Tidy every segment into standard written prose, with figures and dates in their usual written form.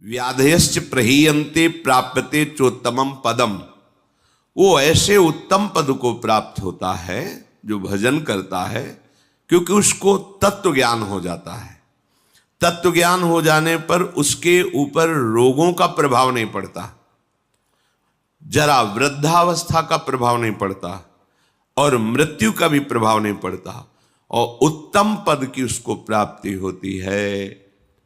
व्याधयश्च प्रहीयन्ते प्राप्यते चोत्तमम पदम। वो ऐसे उत्तम पद को प्राप्त होता है जो भजन करता है, क्योंकि उसको तत्व ज्ञान हो जाता है। तत्व ज्ञान हो जाने पर उसके ऊपर रोगों का प्रभाव नहीं पड़ता, जरा वृद्धावस्था का प्रभाव नहीं पड़ता और मृत्यु का भी प्रभाव नहीं पड़ता, और उत्तम पद की उसको प्राप्ति होती है।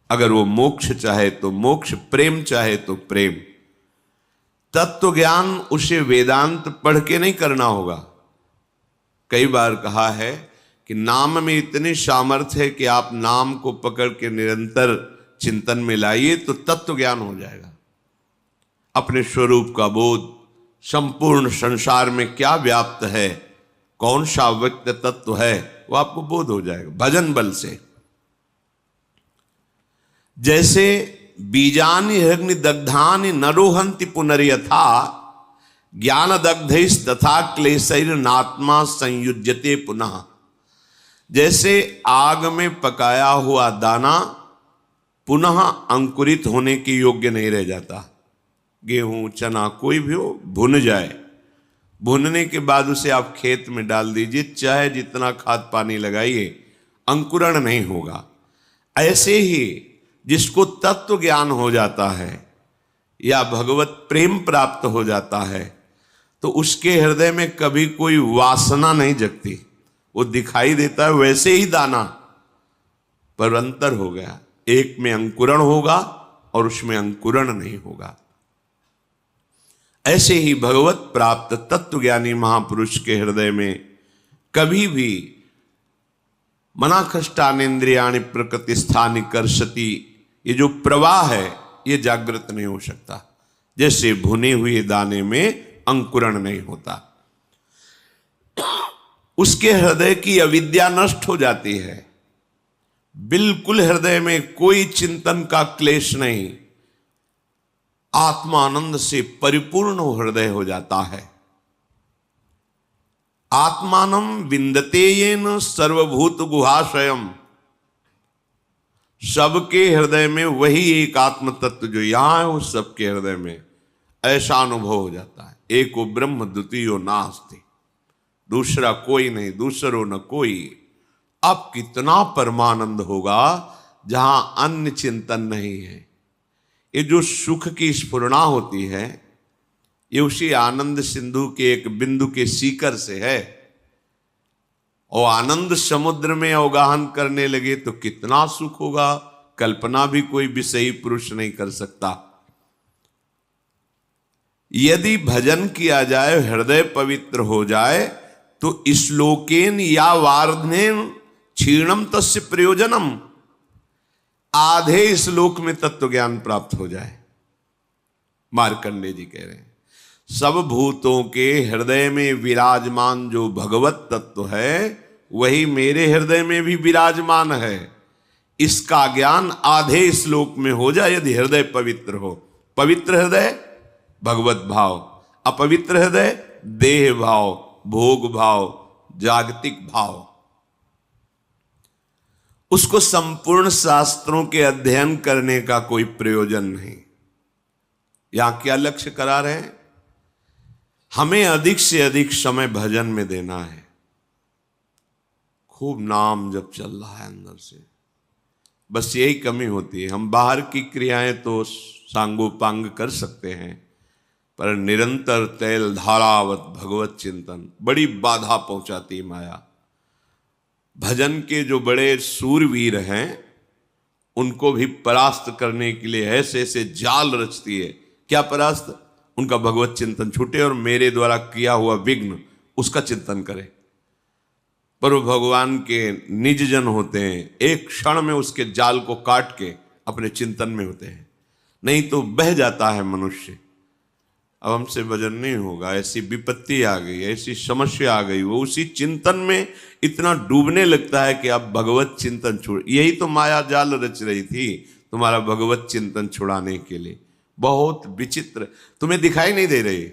अगर वो मोक्ष चाहे तो मोक्ष, प्रेम चाहे तो प्रेम। तत्व ज्ञान उसे वेदांत पढ़ के नहीं करना होगा। कई बार कहा है कि नाम में इतनी सामर्थ्य है कि आप नाम को पकड़ के निरंतर चिंतन में लाइए तो तत्व ज्ञान हो जाएगा। अपने स्वरूप का बोध, संपूर्ण संसार में क्या व्याप्त है, कौन सा व्यक्त तत्व है, वो आपको बोध हो जाएगा भजन बल से। जैसे बीजानि अग्नि दग्धानि नरोहंति पुनर्यथा ज्ञान दग्धैस् तथा क्लेशैर नात्मा संयुज्यते पुनः। जैसे आग में पकाया हुआ दाना पुनः अंकुरित होने के योग्य नहीं रह जाता। गेहूं, चना, कोई भी हो, भुन जाए, भुनने के बाद उसे आप खेत में डाल दीजिए, चाहे जितना खाद पानी लगाइए, अंकुरण नहीं होगा। ऐसे ही जिसको तत्व ज्ञान हो जाता है या भगवत प्रेम प्राप्त हो जाता है, तो उसके हृदय में कभी कोई वासना नहीं जगती। वो दिखाई देता है वैसे ही दाना, पर अंतर हो गया। एक में अंकुरण होगा और उसमें अंकुरण नहीं होगा। ऐसे ही भगवत प्राप्त तत्वज्ञानी महापुरुष के हृदय में कभी भी मनाखष्टानेन्द्रियाणि प्रकृति स्थानि कर्षति, ये जो प्रवाह है ये जागृत नहीं हो सकता। जैसे भुने हुए दाने में अंकुरण नहीं होता। उसके हृदय की अविद्या नष्ट हो जाती है। बिल्कुल हृदय में कोई चिंतन का क्लेश नहीं, आत्मानंद से परिपूर्ण हृदय हो जाता है। आत्मानं विन्दते येन सर्वभूत गुहाशयम। सबके हृदय में वही एक आत्म तत्व जो यहां है, उस सबके हृदय में ऐसा अनुभव हो जाता है। एको ब्रह्म द्वितीयो नास्ति, दूसरा कोई नहीं, दूसरो न कोई। अब कितना परमानंद होगा जहां अन्य चिंतन नहीं है। ये जो सुख की स्फुरणा होती है, ये उसी आनंद सिंधु के एक बिंदु के सीकर से है। और आनंद समुद्र में अवगाहन करने लगे तो कितना सुख होगा, कल्पना भी कोई विषयी पुरुष नहीं कर सकता। यदि भजन किया जाए, हृदय पवित्र हो जाए, तो श्लोकेन या वार्धनेन क्षीणम तस्य प्रयोजनम। आधे श्लोक में तत्व ज्ञान प्राप्त हो जाए। मार्कंडेय जी कह रहे हैं, सब भूतों के हृदय में विराजमान जो भगवत तत्व है, वही मेरे हृदय में भी विराजमान है। इसका ज्ञान आधे श्लोक में हो जाए यदि हृदय पवित्र हो। पवित्र हृदय भगवत भाव, अपवित्र हृदय देह भाव, भोग भाव, जागतिक भाव। उसको संपूर्ण शास्त्रों के अध्ययन करने का कोई प्रयोजन नहीं। यहां क्या लक्ष्य करा रहे हैं? हमें अधिक से अधिक समय भजन में देना है। खूब नाम जब चल रहा है अंदर से, बस यही कमी होती है। हम बाहर की क्रियाएं तो सांगोपांग कर सकते हैं, पर निरंतर तैल धारावत भगवत चिंतन बड़ी बाधा पहुंचाती माया। भजन के जो बड़े सूरवीर हैं, उनको भी परास्त करने के लिए ऐसे ऐसे जाल रचती है। क्या परास्त? उनका भगवत चिंतन छूटे और मेरे द्वारा किया हुआ विघ्न उसका चिंतन करे। पर वो भगवान के निज जन होते हैं, एक क्षण में उसके जाल को काट के अपने चिंतन में होते हैं। नहीं तो बह जाता है मनुष्य। अब हमसे भजन नहीं होगा, ऐसी विपत्ति आ गई, ऐसी समस्या आ गई, वो उसी चिंतन में इतना डूबने लगता है कि अब भगवत चिंतन छोड़। यही तो माया जाल रच रही थी तुम्हारा भगवत चिंतन छुड़ाने के लिए। बहुत विचित्र, तुम्हें दिखाई नहीं दे रही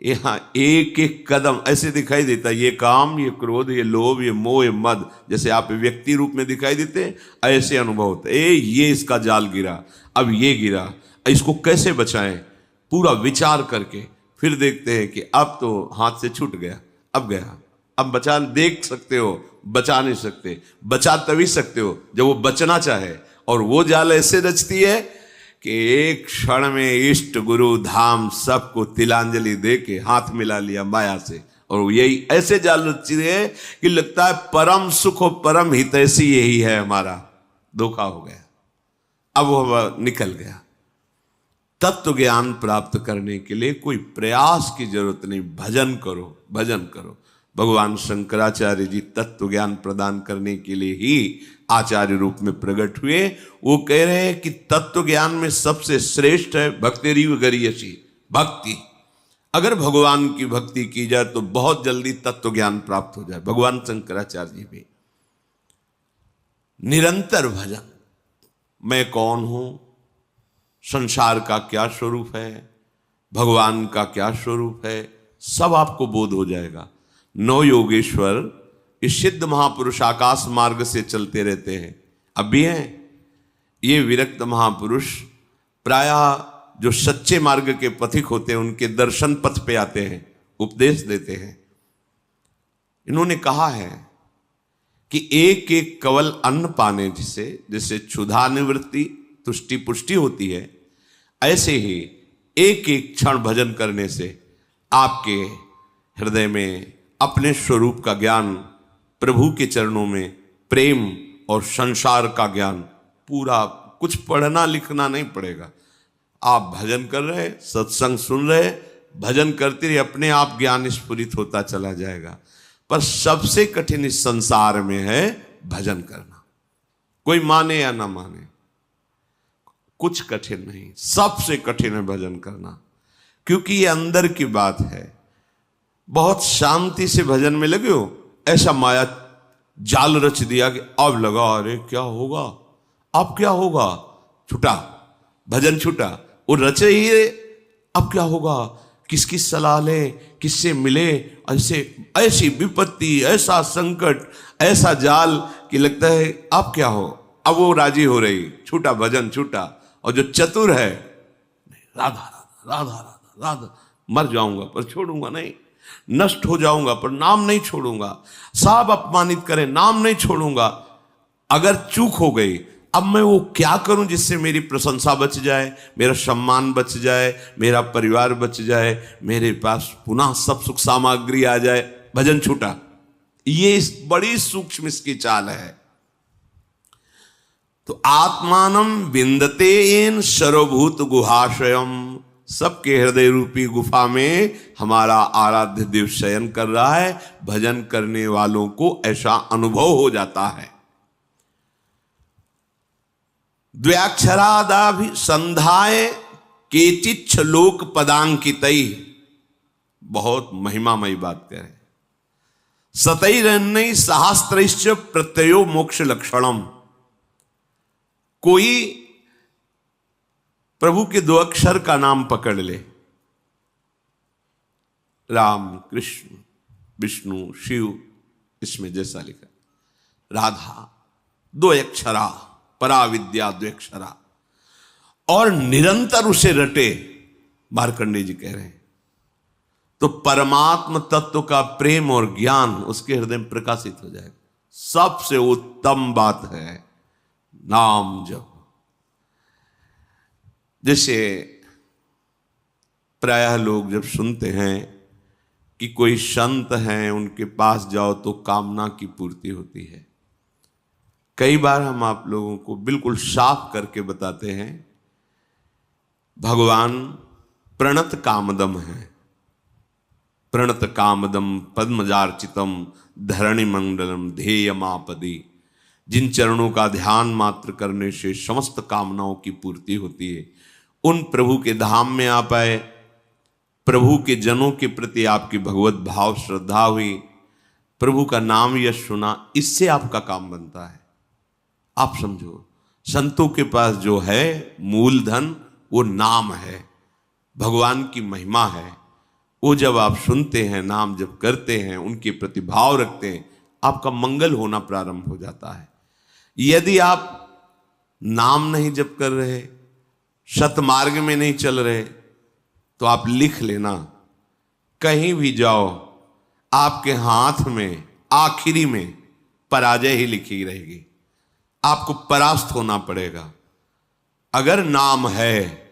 यहाँ एक एक कदम ऐसे दिखाई देता, ये काम, ये क्रोध, ये लोभ, ये मोह, ये मद, जैसे आप व्यक्ति रूप में दिखाई देते हैं, ऐसे अनुभव होता है। ये इसका जाल गिरा, अब ये गिरा, इसको कैसे बचाएं, पूरा विचार करके फिर देखते हैं कि अब तो हाथ से छूट गया, अब गया, अब बचा, देख सकते हो, बचा नहीं सकते। बचा तभी सकते हो जब वो बचना चाहे, और वो जाल ऐसे रचती है कि एक क्षण में इष्ट गुरु धाम सबको तिलांजलि दे के हाथ मिला लिया माया से। और यही ऐसे जाल रचती है कि लगता है परम सुख और परम हितैषी यही है हमारा, धोखा हो गया, अब वो निकल गया। तत्व ज्ञान प्राप्त करने के लिए कोई प्रयास की जरूरत नहीं, भजन करो, भजन करो। भगवान शंकराचार्य जी तत्व ज्ञान प्रदान करने के लिए ही आचार्य रूप में प्रकट हुए। वो कह रहे हैं कि तत्व ज्ञान में सबसे श्रेष्ठ है भक्तिरीव गरीयसी, भक्ति। अगर भगवान की भक्ति की जाए तो बहुत जल्दी तत्व ज्ञान प्राप्त हो जाए। भगवान शंकराचार्य जी भी निरंतर भजन, मैं कौन हूं, संसार का क्या स्वरूप है, भगवान का क्या स्वरूप है, सब आपको बोध हो जाएगा। नौ योगेश्वर इस सिद्ध महापुरुष आकाश मार्ग से चलते रहते हैं, अब भी हैं। ये विरक्त महापुरुष प्रायः जो सच्चे मार्ग के पथिक होते हैं उनके दर्शन पथ पे आते हैं, उपदेश देते हैं। इन्होंने कहा है कि एक एक कवल अन्न पाने से जैसे क्षुधा निवृत्ति तुष्टि पुष्टि होती है, ऐसे ही एक एक क्षण भजन करने से आपके हृदय में अपने स्वरूप का ज्ञान, प्रभु के चरणों में प्रेम और संसार का ज्ञान, पूरा कुछ पढ़ना लिखना नहीं पड़ेगा। आप भजन कर रहे, सत्संग सुन रहे, भजन करते रहिए, अपने आप ज्ञान स्फुरित होता चला जाएगा। पर सबसे कठिन इस संसार में है भजन करना। कोई माने या ना माने, कुछ कठिन नहीं, सबसे कठिन है भजन करना, क्योंकि ये अंदर की बात है। बहुत शांति से भजन में लगे हो, ऐसा माया जाल रच दिया कि अब लगा अरे क्या होगा, अब क्या होगा, छूटा भजन, छूटा। वो रचे ही अब क्या होगा, किसकी सलाह ले, किससे मिले, ऐसी विपत्ति, ऐसा संकट, ऐसा जाल कि लगता है अब क्या हो। अब वो राजी हो रही, छूटा भजन, छूटा। और जो चतुर है, राधा राधा राधा राधा राधा, मर जाऊंगा पर छोड़ूंगा नहीं, नष्ट हो जाऊंगा पर नाम नहीं छोड़ूंगा, सब अपमानित करें नाम नहीं छोड़ूंगा। अगर चूक हो गई, अब मैं वो क्या करूं जिससे मेरी प्रशंसा बच जाए, मेरा सम्मान बच जाए, मेरा परिवार बच जाए, मेरे पास पुनः सब सुख सामग्री आ जाए, भजन छूटा। ये बड़ी सूक्ष्म इसकी चाल है। तो आत्मानम विंदते एन सर्वभूत गुहाशयम, सबके हृदय रूपी गुफा में हमारा आराध्य देव शयन कर रहा है। भजन करने वालों को ऐसा अनुभव हो जाता है। द्व्याक्षरादाभि संधाय केचिच्छ लोक पदांकितई, बहुत महिमामयी बात कह रहे। सतैरन्नई सहस्त्रैश्च प्रत्ययो मोक्ष लक्षणम, कोई प्रभु के 2 अक्षर का नाम पकड़ ले, राम, कृष्ण, विष्णु, शिव, इसमें जैसा लिखा, राधा 2 अक्षरा, पराविद्या 2 अक्षरा, और निरंतर उसे रटे, मार्कंडेय जी कह रहे हैं, तो परमात्म तत्व का प्रेम और ज्ञान उसके हृदय में प्रकाशित हो जाएगा। सबसे उत्तम बात है नाम जप। जैसे प्रायः लोग जब सुनते हैं कि कोई संत हैं, उनके पास जाओ तो कामना की पूर्ति होती है। कई बार हम आप लोगों को बिल्कुल साफ करके बताते हैं, भगवान प्रणत कामदम है। प्रणत कामदम पद्मजार्चितम धरणि मंडलम ध्येयमापदी, जिन चरणों का ध्यान मात्र करने से समस्त कामनाओं की पूर्ति होती है, उन प्रभु के धाम में आ पाए। प्रभु के जनों के प्रति आपकी भगवत भाव श्रद्धा हुई, प्रभु का नाम यश सुना, इससे आपका काम बनता है। आप समझो, संतों के पास जो है मूलधन वो नाम है, भगवान की महिमा है। वो जब आप सुनते हैं, नाम जब करते हैं, उनके प्रति भाव रखते हैं, आपका मंगल होना प्रारंभ हो जाता है। यदि आप नाम नहीं जप कर रहे, सतमार्ग में नहीं चल रहे, तो आप लिख लेना, कहीं भी जाओ आपके हाथ में आखिरी में पराजय ही लिखी रहेगी, आपको परास्त होना पड़ेगा। अगर नाम है